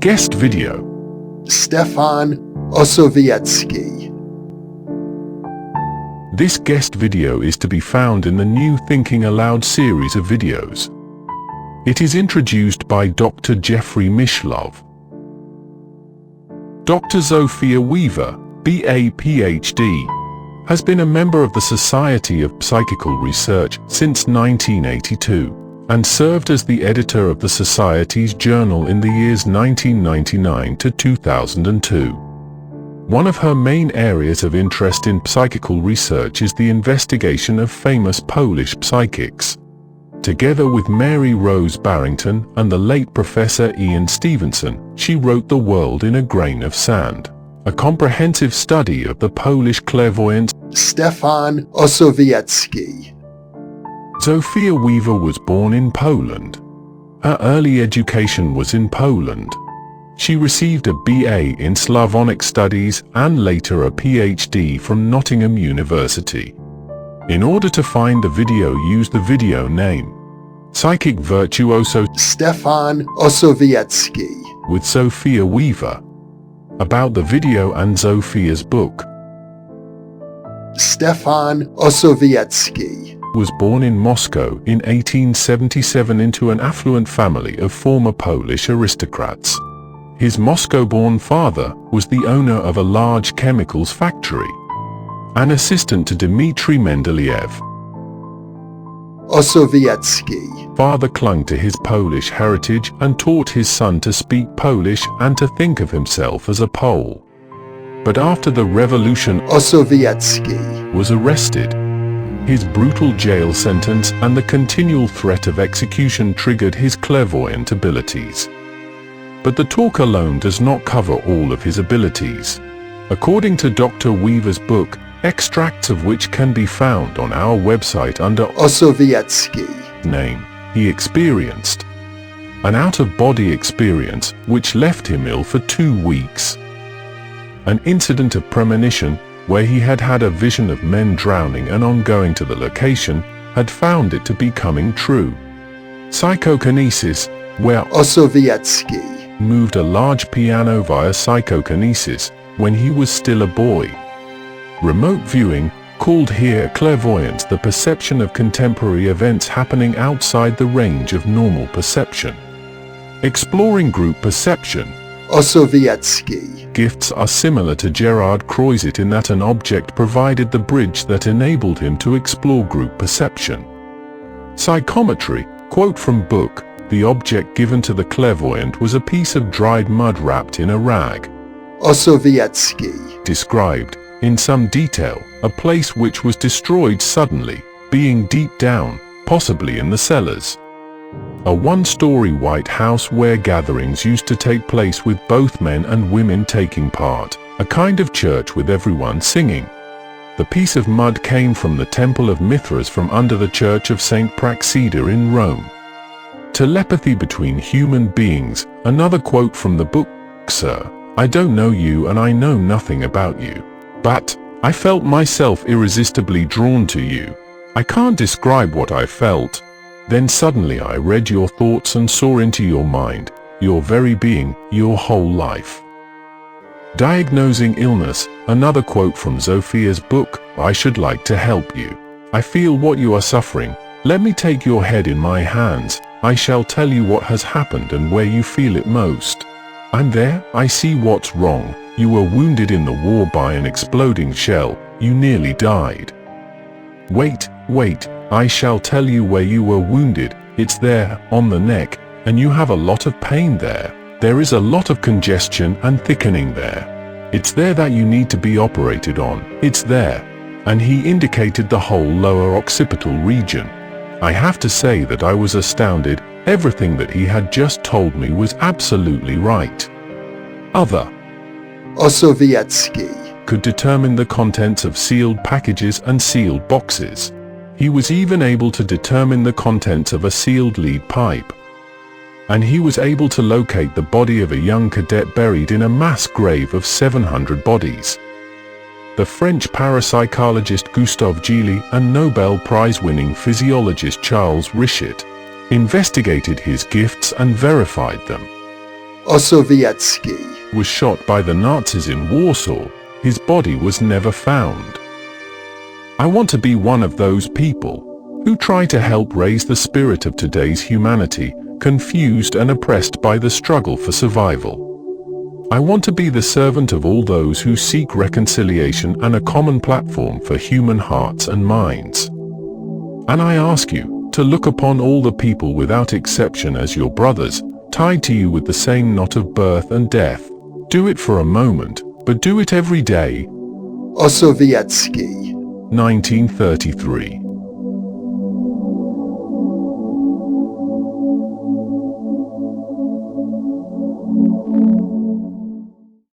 Guest video. Stefan Ossowiecki. This guest video is to be found in the new Thinking Aloud series of videos. It is introduced by Dr. Jeffrey Mishlove. Dr. Zofia Weaver, BA PhD, has been a member of the Society of Psychical Research since 1982 and served as the editor of the Society's journal in the years 1999 to 2002. One of her main areas of interest in psychical research is the investigation of famous Polish psychics. Together with Mary Rose Barrington and the late Professor Ian Stevenson, she wrote The World in a Grain of Sand, a comprehensive study of the Polish clairvoyant Stefan Ossowiecki. Zofia Weaver was born in Poland. Her early education was in Poland. She received a BA in Slavonic Studies and later a PhD from Nottingham University. In order to find the video, use the video name Psychic Virtuoso Stefan Ossowiecki with Zofia Weaver. About the video and Zofia's book. Stefan Ossowiecki was born in Moscow in 1877 into an affluent family of former Polish aristocrats. His Moscow-born father was the owner of a large chemicals factory, an assistant to Dmitry Mendeleev. Ossowiecki Father clung to his Polish heritage and taught his son to speak Polish and to think of himself as a Pole. But after the revolution, Ossowiecki was arrested. His brutal jail sentence and the continual threat of execution triggered his clairvoyant abilities. But the talk alone does not cover all of his abilities. According to Dr. Weaver's book, extracts of which can be found on our website under Ossowiecki name, he experienced an out-of-body experience which left him ill for 2 weeks. An incident of premonition, where he had had a vision of men drowning and on going to the location, had found it to be coming true. Psychokinesis, where Ossowiecki moved a large piano via psychokinesis when he was still a boy. Remote viewing, called here clairvoyance, the perception of contemporary events happening outside the range of normal perception. Exploring group perception. Ossowiecki Gifts are similar to Gerard Croiset in that an object provided the bridge that enabled him to explore group perception. Psychometry, quote from book, the object given to the clairvoyant was a piece of dried mud wrapped in a rag. Ossowiecki Described, in some detail, a place which was destroyed suddenly, being deep down, possibly in the cellars. A one-story white house where gatherings used to take place with both men and women taking part, a kind of church with everyone singing. The piece of mud came from the Temple of Mithras from under the Church of St. Praxeda in Rome. Telepathy between human beings, another quote from the book, Sir, I don't know you and I know nothing about you. But I felt myself irresistibly drawn to you. I can't describe what I felt. Then suddenly I read your thoughts and saw into your mind, your very being, your whole life. Diagnosing illness, another quote from Zofia's book, I should like to help you. I feel what you are suffering. Let me take your head in my hands. I shall tell you what has happened and where you feel it most. I'm there, I see what's wrong. You were wounded in the war by an exploding shell. You nearly died. Wait, I shall tell you where you were wounded. It's there, on the neck, and you have a lot of pain there. There is a lot of congestion and thickening there. It's there that you need to be operated on. It's there. And he indicated the whole lower occipital region. I have to say that I was astounded. Everything that he had just told me was absolutely right. Other Ossowiecki could determine the contents of sealed packages and sealed boxes. He was even able to determine the contents of a sealed lead pipe. And he was able to locate the body of a young cadet buried in a mass grave of 700 bodies. The French parapsychologist Gustave Gilly and Nobel Prize-winning physiologist Charles Richet investigated his gifts and verified them. Ossowiecki. Was shot by the Nazis in Warsaw. His body was never found. I want to be one of those people who try to help raise the spirit of today's humanity, confused and oppressed by the struggle for survival. I want to be the servant of all those who seek reconciliation and a common platform for human hearts and minds. And I ask you to look upon all the people without exception as your brothers, tied to you with the same knot of birth and death. Do it for a moment, but do it every day. Ossowiecki. 1933.